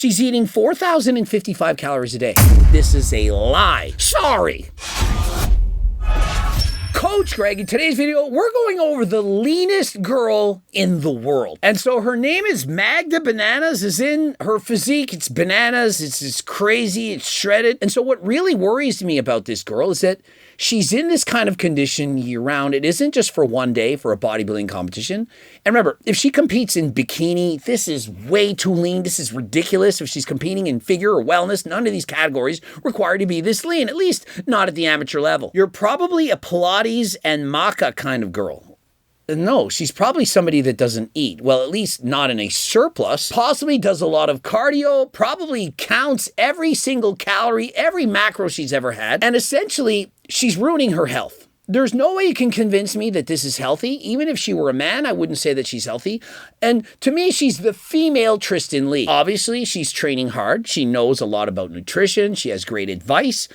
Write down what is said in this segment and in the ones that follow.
She's eating 4,055 calories a day. This is a lie. Sorry. Coach Greg, in today's video, we're going over the leanest girl in the world. And so her name is Magda Bananas, as in her physique. It's bananas, it's crazy, it's shredded. And so what really worries me about this girl is that she's in this kind of condition year round. It isn't just for one day for a bodybuilding competition. And remember, if she competes in bikini, this is way too lean. This is ridiculous. If she's competing in figure or wellness, none of these categories require to be this lean, at least not at the amateur level. You're probably a Pilates and maca kind of girl. No, she's probably somebody that doesn't eat. Well, at least not in a surplus. Possibly does a lot of cardio, probably counts every single calorie, every macro she's ever had. And essentially, she's ruining her health. There's no way you can convince me that this is healthy. Even if she were a man, I wouldn't say that she's healthy. And to me, she's the female Tristan Lee. Obviously, she's training hard. She knows a lot about nutrition. She has great advice.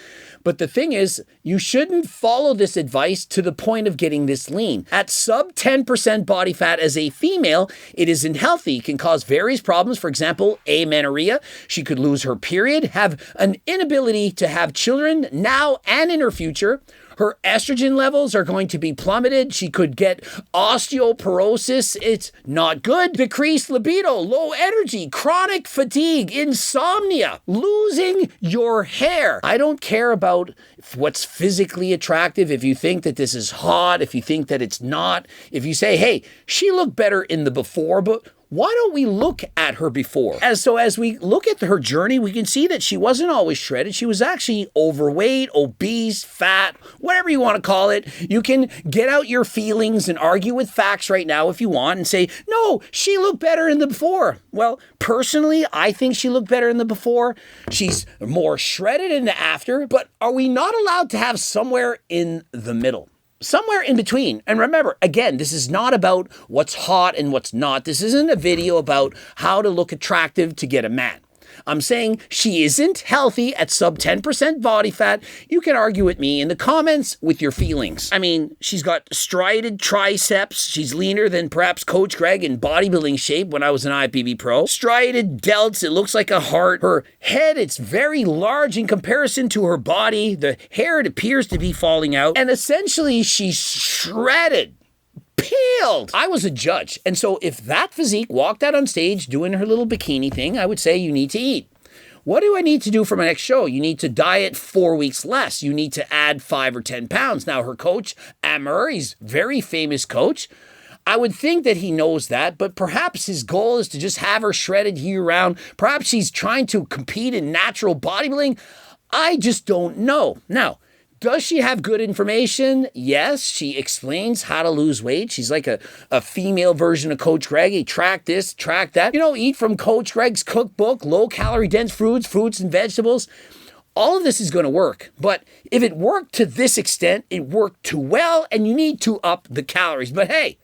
But the thing is, you shouldn't follow this advice to the point of getting this lean. At sub 10% body fat as a female, it isn't healthy. It can cause various problems. For example, amenorrhea. She could lose her period, have an inability to have children now and in her future. Her estrogen levels are going to be plummeted. She could get osteoporosis. It's not good. Decreased libido, low energy, chronic fatigue, insomnia, losing your hair. I don't care about what's physically attractive. If you think that this is hot, if you think that it's not, if you say, hey, she looked better in the before, but why don't we look at her before? As we look at her journey, we can see that she wasn't always shredded. She was actually overweight, obese, fat, whatever you want to call it. You can get out your feelings and argue with facts right now if you want and say, no, she looked better in the before. Well, personally, I think she looked better in the before. She's more shredded in the after, but are we not allowed to have somewhere in the middle? Somewhere in between. And remember, again, this is not about what's hot and what's not. This isn't a video about how to look attractive to get a man. I'm saying she isn't healthy at sub 10% body fat. You can argue with me in the comments with your feelings. I mean, she's got striated triceps. She's leaner than perhaps Coach Greg in bodybuilding shape when I was an IFBB pro. Striated delts. It looks like a heart. Her head, it's very large in comparison to her body. The hair, it appears to be falling out. And essentially, she's shredded. Peeled. I was a judge. And so if that physique walked out on stage doing her little bikini thing, I would say you need to eat. What do I need to do for my next show? You need to diet 4 weeks less. You need to add 5 or 10 pounds. Now her coach, Amr, he's a very famous coach. I would think that he knows that, but perhaps his goal is to just have her shredded year round. Perhaps he's trying to compete in natural bodybuilding. I just don't know. Now, does she have good information? Yes, she explains how to lose weight. She's like a female version of Coach Greg. Hey, track this, track that. You know, eat from Coach Greg's cookbook, low-calorie dense fruits and vegetables. All of this is going to work. But if it worked to this extent, it worked too well, and you need to up the calories. But hey,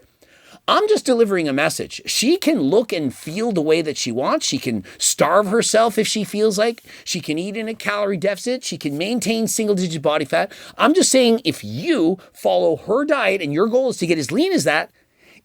I'm just delivering a message. She can look and feel the way that she wants. She can starve herself if she feels like. She can eat in a calorie deficit. She can maintain single-digit body fat. I'm just saying if you follow her diet and your goal is to get as lean as that,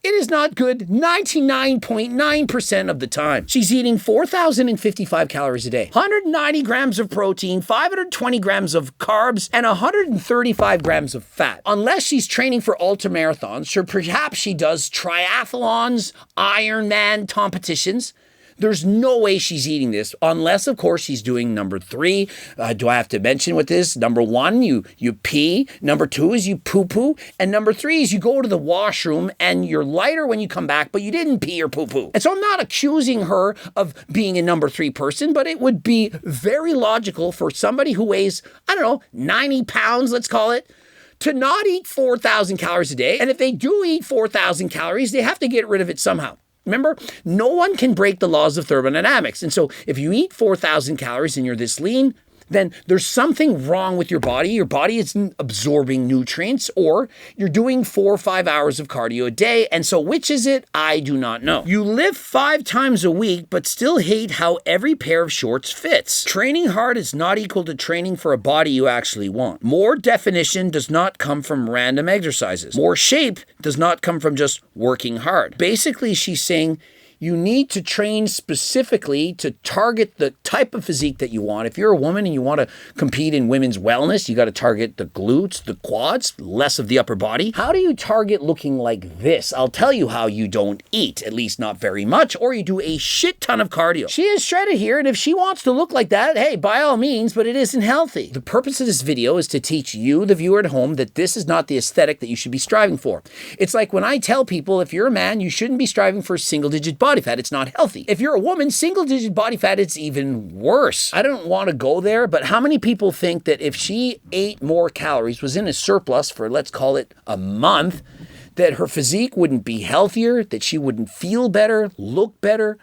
it is not good 99.9% of the time. She's eating 4,055 calories a day, 190 grams of protein, 520 grams of carbs, and 135 grams of fat. Unless she's training for ultramarathons, or perhaps she does triathlons, Ironman competitions, there's no way she's eating this unless, of course, she's doing number 3. Do I have to mention what this? Number 1, you pee. Number 2 is you poo-poo. And number 3 is you go to the washroom and you're lighter when you come back, but you didn't pee or poo-poo. And so I'm not accusing her of being a number 3 person, but it would be very logical for somebody who weighs, I don't know, 90 pounds, let's call it, to not eat 4,000 calories a day. And if they do eat 4,000 calories, they have to get rid of it somehow. Remember, no one can break the laws of thermodynamics. And so if you eat 4,000 calories and you're this lean, then there's something wrong with your body. Your body isn't absorbing nutrients, or you're doing 4 or 5 hours of cardio a day. And so which is it? I do not know. You lift 5 times a week, but still hate how every pair of shorts fits. Training hard is not equal to training for a body you actually want. More definition does not come from random exercises. More shape does not come from just working hard. Basically, she's saying, You need to train specifically to target the type of physique that you want. If you're a woman and you want to compete in women's wellness, you got to target the glutes, the quads, less of the upper body. How do you target looking like this? I'll tell you how. You don't eat, at least not very much, or you do a shit ton of cardio. She is shredded here, and if she wants to look like that, hey, by all means, but it isn't healthy. The purpose of this video is to teach you, the viewer at home, that this is not the aesthetic that you should be striving for. It's like when I tell people, if you're a man, you shouldn't be striving for single-digit body fat. It's not healthy. If you're a woman, single-digit body fat, it's even worse. I don't want to go there, but how many people think that if she ate more calories, was in a surplus for, let's call it, a month, that her physique wouldn't be healthier, that she wouldn't feel better, look better,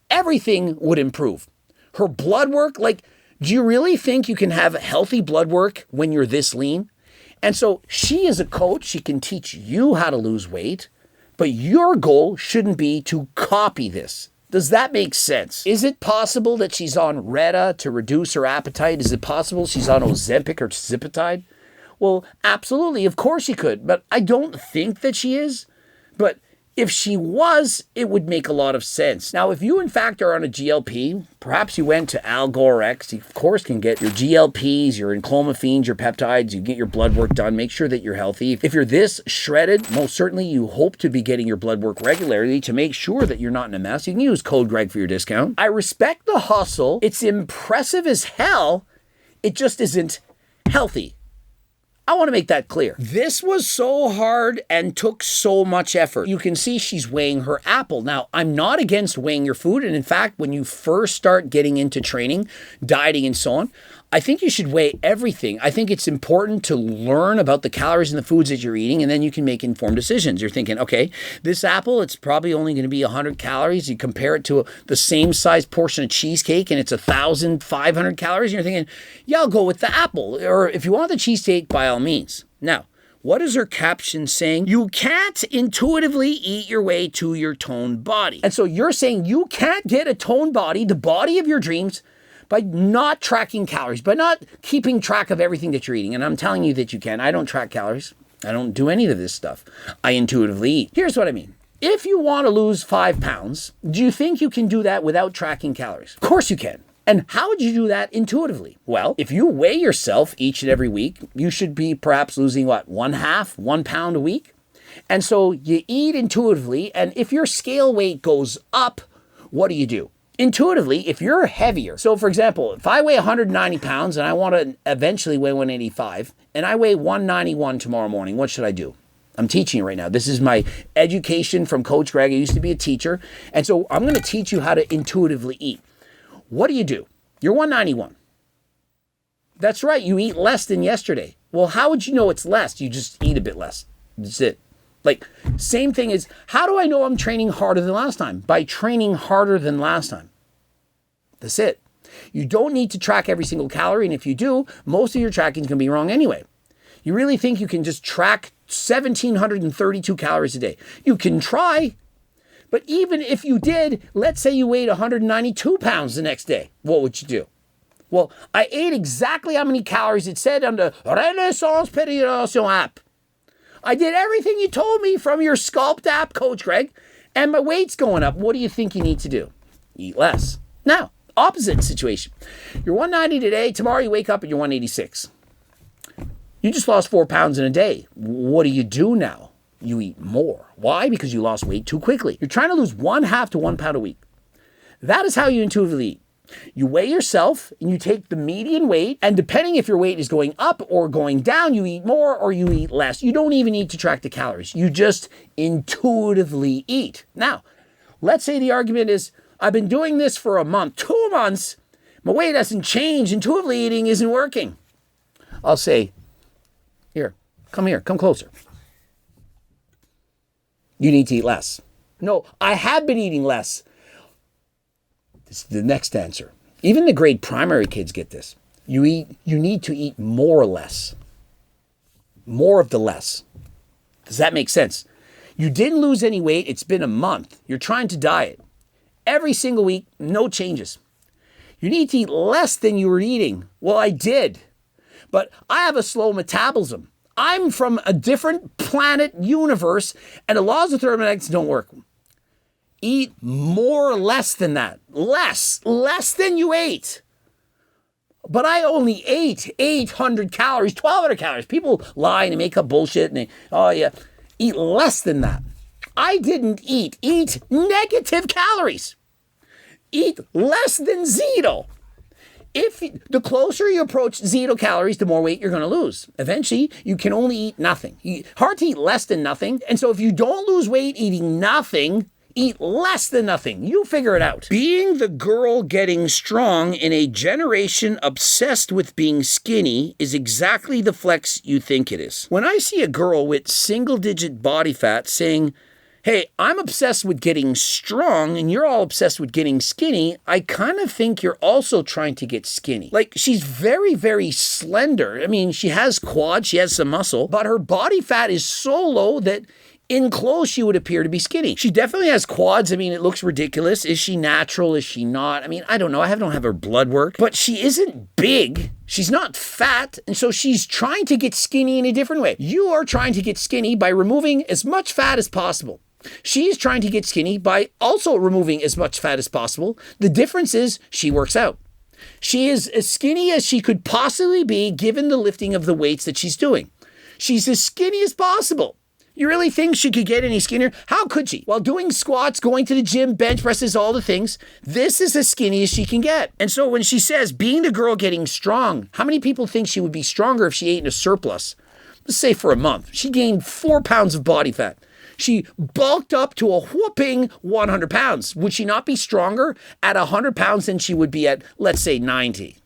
everything would improve. Her blood work, like, do you really think you can have healthy blood work when you're this lean? And so she is a coach, she can teach you how to lose weight, but your goal shouldn't be to copy this. Does that make sense? Is it possible that she's on Retta to reduce her appetite? Is it possible she's on Ozempic or Tirzepatide? Well, absolutely, of course she could, but I don't think that she is. But if she was, it would make a lot of sense. Now, if you in fact are on a GLP, perhaps you went to Algorex, you of course can get your GLPs, your enclomiphene, your peptides, you get your blood work done, make sure that you're healthy. If you're this shredded, most certainly you hope to be getting your blood work regularly to make sure that you're not in a mess. You can use code Greg for your discount. I respect the hustle. It's impressive as hell. It just isn't healthy. I want to make that clear. This was so hard and took so much effort. You can see she's weighing her apple. Now, I'm not against weighing your food. And in fact, when you first start getting into training, dieting and so on, I think you should weigh everything. I think it's important to learn about the calories in the foods that you're eating, and then you can make informed decisions. You're thinking, okay, this apple, it's probably only going to be 100 calories. You compare it to the same size portion of cheesecake, and it's 1,500 calories. And you're thinking, yeah, I'll go with the apple. Or if you want the cheesecake, by all means. Now, what is her caption saying? You can't intuitively eat your way to your toned body. And so you're saying you can't get a toned body, the body of your dreams, by not tracking calories, by not keeping track of everything that you're eating. And I'm telling you that you can. I don't track calories. I don't do any of this stuff. I intuitively eat. Here's what I mean. If you want to lose 5 pounds, do you think you can do that without tracking calories? Of course you can. And how would you do that intuitively? Well, if you weigh yourself each and every week, you should be perhaps losing, 1 pound a week? And so you eat intuitively, and if your scale weight goes up, what do? Intuitively, if you're heavier, so for example, if I weigh 190 pounds and I want to eventually weigh 185, and I weigh 191 tomorrow morning, what should I do? I'm teaching you right now. This is my education from Coach Greg. I used to be a teacher, and so I'm going to teach you how to intuitively eat. What do? You're 191. That's right, you eat less than yesterday. Well, how would you know it's less? You just eat a bit less. That's it. Like, same thing is, how do I know I'm training harder than last time? By training harder than last time. That's it. You don't need to track every single calorie, and if you do, most of your tracking is going to be wrong anyway. You really think you can just track 1,732 calories a day? You can try, but even if you did, let's say you weighed 192 pounds the next day, what would you do? Well, I ate exactly how many calories it said on the Renaissance Periodization app. I did everything you told me from your Sculpt app, Coach Greg, and my weight's going up. What do you think you need to do? Eat less. Now, opposite situation. You're 190 today. Tomorrow you wake up and you're 186. You just lost 4 pounds in a day. What do you do now? You eat more. Why? Because you lost weight too quickly. You're trying to lose 1/2 to 1 pound a week. That is how you intuitively eat. You weigh yourself and you take the median weight, and depending if your weight is going up or going down, you eat more or you eat less. You don't even need to track the calories. You just intuitively eat. Now, let's say the argument is, I've been doing this for a month, 2 months, my weight hasn't changed, intuitively eating isn't working. I'll say, here, come closer. You need to eat less. No, I have been eating less. This is the next answer. Even the grade primary kids get this. You need to eat more or less. More of the less. Does that make sense? You didn't lose any weight. It's been a month. You're trying to diet. Every single week, no changes. You need to eat less than you were eating. Well, I did. But I have a slow metabolism. I'm from a different planet universe, and the laws of thermodynamics don't work. Eat more or less than that. Less than you ate. But I only ate 800 calories, 1,200 calories. People lie and make up bullshit and eat less than that. I didn't eat negative calories. Eat less than zero. The closer you approach zero calories, the more weight you're going to lose. Eventually, you can only eat nothing. Hard to eat less than nothing. And so if you don't lose weight eating nothing, eat less than nothing. You figure it out. Being the girl getting strong in a generation obsessed with being skinny is exactly the flex you think it is. When I see a girl with single-digit body fat saying, hey, I'm obsessed with getting strong and you're all obsessed with getting skinny, I kind of think you're also trying to get skinny. Like, she's very, very slender. I mean, she has quads, she has some muscle, but her body fat is so low that in clothes, she would appear to be skinny. She definitely has quads. I mean, it looks ridiculous. Is she natural? Is she not? I mean, I don't know. I don't have her blood work, but she isn't big. She's not fat. And so she's trying to get skinny in a different way. You are trying to get skinny by removing as much fat as possible. She is trying to get skinny by also removing as much fat as possible. The difference is she works out. She is as skinny as she could possibly be given the lifting of the weights that she's doing. She's as skinny as possible. You really think she could get any skinnier? How could she? While doing squats, going to the gym, bench presses, all the things, this is as skinny as she can get. And so when she says being the girl getting strong, how many people think she would be stronger if she ate in a surplus? Let's say for a month. She gained 4 pounds of body fat. She bulked up to a whooping 100 pounds. Would she not be stronger at 100 pounds than she would be at, let's say, 90?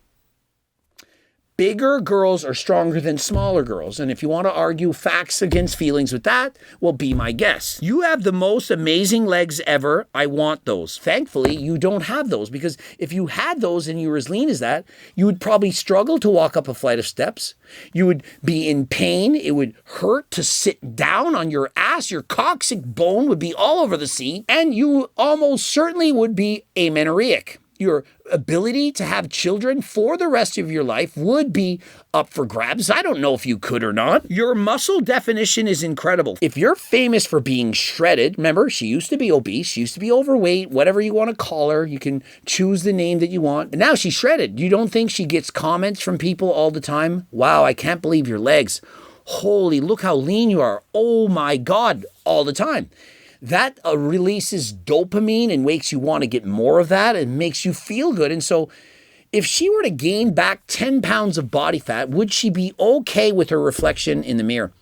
Bigger girls are stronger than smaller girls. And if you want to argue facts against feelings with that, well, be my guest. You have the most amazing legs ever. I want those. Thankfully, you don't have those, because if you had those and you were as lean as that, you would probably struggle to walk up a flight of steps. You would be in pain. It would hurt to sit down on your ass. Your coccyx bone would be all over the seat. And you almost certainly would be amenorrheic. Your ability to have children for the rest of your life would be up for grabs. I don't know if you could or not. Your muscle definition is incredible. If you're famous for being shredded, remember, she used to be obese, she used to be overweight, whatever you want to call her, you can choose the name that you want. And now she's shredded. You don't think she gets comments from people all the time? Wow, I can't believe your legs. Holy, look how lean you are. Oh my God, all the time. That releases dopamine and makes you want to get more of that and makes you feel good. And so if she were to gain back 10 pounds of body fat, would she be okay with her reflection in the mirror?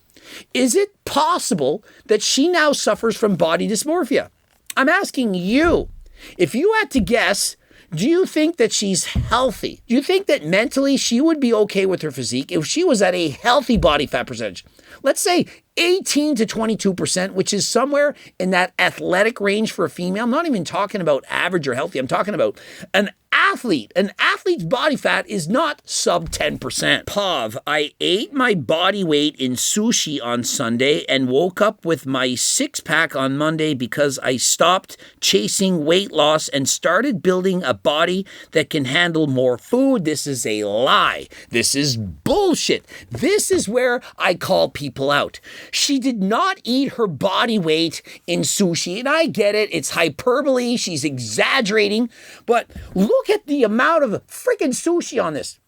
Is it possible that she now suffers from body dysmorphia? I'm asking you. If you had to guess, do you think that she's healthy? Do you think that mentally she would be okay with her physique if she was at a healthy body fat percentage? Let's say 18 to 22%, which is somewhere in that athletic range for a female. I'm not even talking about average or healthy. I'm talking about an athlete. An athlete's body fat is not sub 10%. Pav, I ate my body weight in sushi on Sunday and woke up with my six-pack on Monday because I stopped chasing weight loss and started building a body that can handle more food. This is a lie. This is bullshit. This is where I call people out. She did not eat her body weight in sushi, and I get it. It's hyperbole. She's exaggerating, but look at the amount of freaking sushi on this.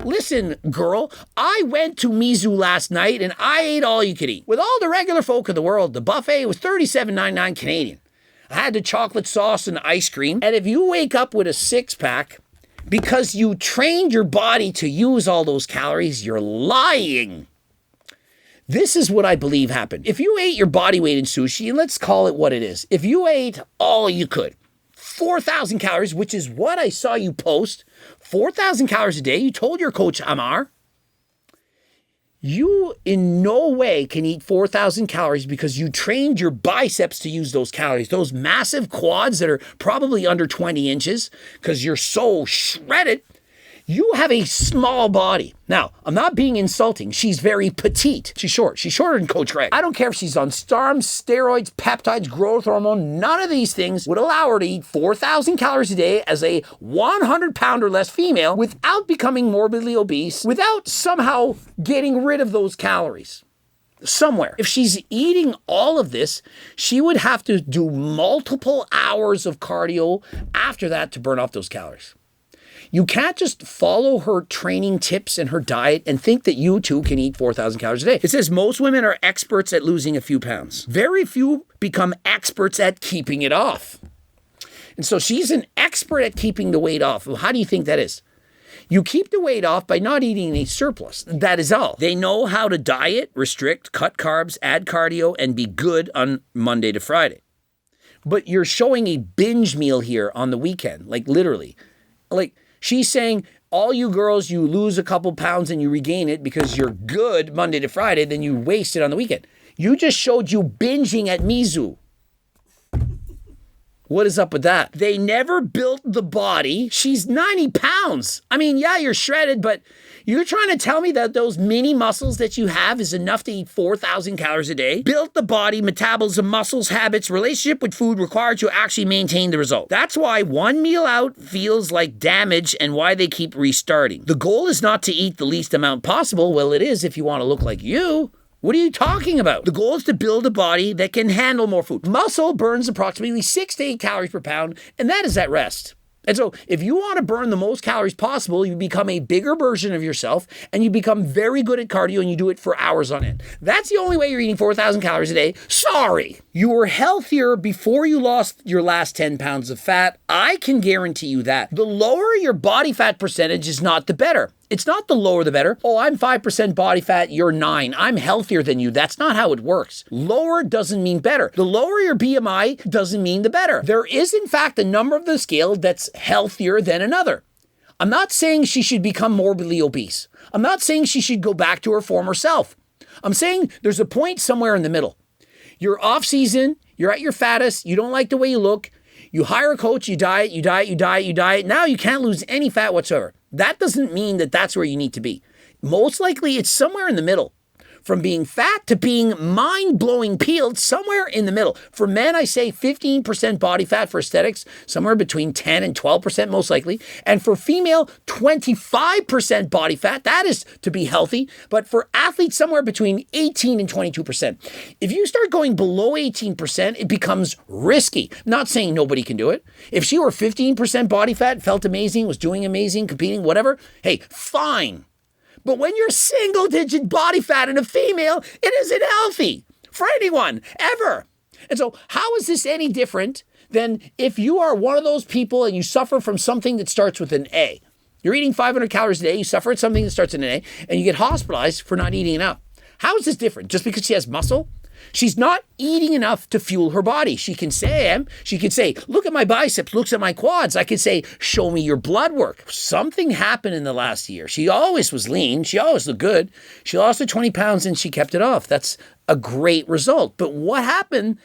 Listen, girl, I went to Mizu last night and I ate all you could eat. With all the regular folk of the world, the buffet was $37.99 Canadian. I had the chocolate sauce and ice cream. And if you wake up with a six-pack because you trained your body to use all those calories, you're lying. This is what I believe happened. If you ate your body weight in sushi, and let's call it what it is. If you ate all you could, 4,000 calories, which is what I saw you post, 4,000 calories a day, you told your coach, Amar, you in no way can eat 4,000 calories because you trained your biceps to use those calories. Those massive quads that are probably under 20 inches because you're so shredded. You have a small body. Now, I'm not being insulting. She's very petite. She's short. She's shorter than Coach Greg. I don't care if she's on STARMs, steroids, peptides, growth hormone. None of these things would allow her to eat 4,000 calories a day as a 100-pound or less female without becoming morbidly obese, without somehow getting rid of those calories. somewhere. If she's eating all of this, she would have to do multiple hours of cardio after that to burn off those calories. You can't just follow her training tips and her diet and think that you too can eat 4,000 calories a day. It says most women are experts at losing a few pounds. Very few become experts at keeping it off. And so she's an expert at keeping the weight off. Well, how do you think that is? You keep the weight off by not eating any surplus. That is all. They know how to diet, restrict, cut carbs, add cardio, and be good on Monday to Friday. But you're showing a binge meal here on the weekend, like literally. Like she's saying, all you girls, you lose a couple pounds and you regain it because you're good Monday to Friday, then you waste it on the weekend. You just showed you binging at Mizu. What is up with that? They never built the body. She's 90 pounds. I mean, yeah, you're shredded, but you're trying to tell me that those mini muscles that you have is enough to eat 4,000 calories a day? Built the body, metabolism, muscles, habits, relationship with food required to actually maintain the result. That's why one meal out feels like damage and why they keep restarting. The goal is not to eat the least amount possible. Well, it is if you want to look like you. What are you talking about? The goal is to build a body that can handle more food. Muscle burns approximately 6 to 8 calories per pound, and that is at rest. And so if you want to burn the most calories possible, you become a bigger version of yourself and you become very good at cardio and you do it for hours on end. That's the only way you're eating 4,000 calories a day. Sorry. You were healthier before you lost your last 10 pounds of fat. I can guarantee you that. The lower your body fat percentage is not the better. It's not the lower the better. Oh, I'm 5% body fat, you're 9. I'm healthier than you. That's not how it works. Lower doesn't mean better. The lower your BMI doesn't mean the better. There is, in fact, a number of the scale that's healthier than another. I'm not saying she should become morbidly obese. I'm not saying she should go back to her former self. I'm saying there's a point somewhere in the middle. You're off season, you're at your fattest, you don't like the way you look, you hire a coach, you diet. Now you can't lose any fat whatsoever. That doesn't mean that that's where you need to be. Most likely it's somewhere in the middle. From being fat to being mind-blowing peeled, somewhere in the middle. For men, I say 15% body fat for aesthetics, somewhere between 10 and 12% most likely. And for female, 25% body fat. That is to be healthy. But for athletes, somewhere between 18 and 22%. If you start going below 18%, it becomes risky. I'm not saying nobody can do it. If she were 15% body fat, felt amazing, was doing amazing, competing, whatever, hey, fine. But when you're single-digit body fat in a female, it isn't healthy for anyone, ever. And so how is this any different than if you are one of those people and you suffer from something that starts with an A? You're eating 500 calories a day, you suffer from something that starts with an A, and you get hospitalized for not eating enough. How is this different? Just because she has muscle? She's not eating enough to fuel her body. She can say, look at my biceps, look at my quads. I can say, show me your blood work. Something happened in the last year. She always was lean. She always looked good. She lost her 20 pounds and she kept it off. That's a great result. But what happened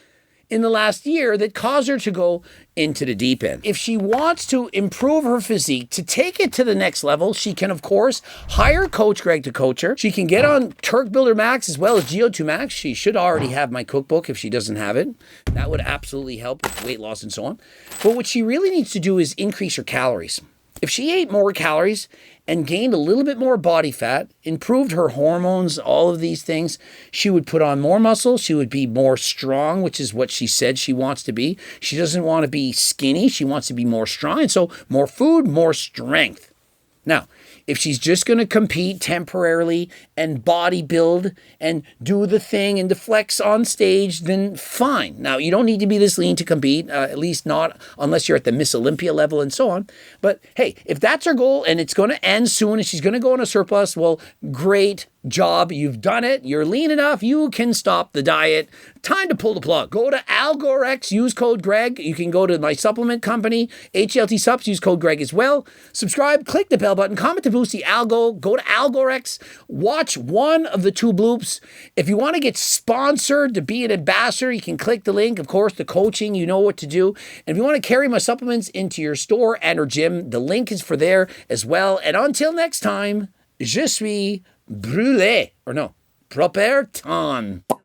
in the last year that caused her to go into the deep end? If she wants to improve her physique, to take it to the next level, she can, of course, hire Coach Greg to coach her. She can get on Turk Builder Max as well as GO2 Max. She should already have my cookbook if she doesn't have it. That would absolutely help with weight loss and so on. But what she really needs to do is increase her calories. If she ate more calories and gained a little bit more body fat, improved her hormones, all of these things, she would put on more muscle. She would be more strong, which is what she said she wants to be. She doesn't want to be skinny. She wants to be more strong. And so more food, more strength. Now, if she's just going to compete temporarily and body build and do the thing and the flex on stage, then fine. Now, you don't need to be this lean to compete, at least not unless you're at the Miss Olympia level and so on. But hey, if that's her goal and it's going to end soon and she's going to go on a surplus, well, great job. You've done it. You're lean enough. You can stop the diet. Time to pull the plug. Go to Algorex, use code Greg. You can go to my supplement company, HLT Subs, use code Greg as well. Subscribe, click the bell button, comment to boost the algo, go to Algorex, watch one of the 2 bloops. If you want to get sponsored to be an ambassador, you can click the link. Of course, the coaching, you know what to do. And if you want to carry my supplements into your store and or gym, the link is for there as well. And until next time, je suis brûlé. Or no, proper ton.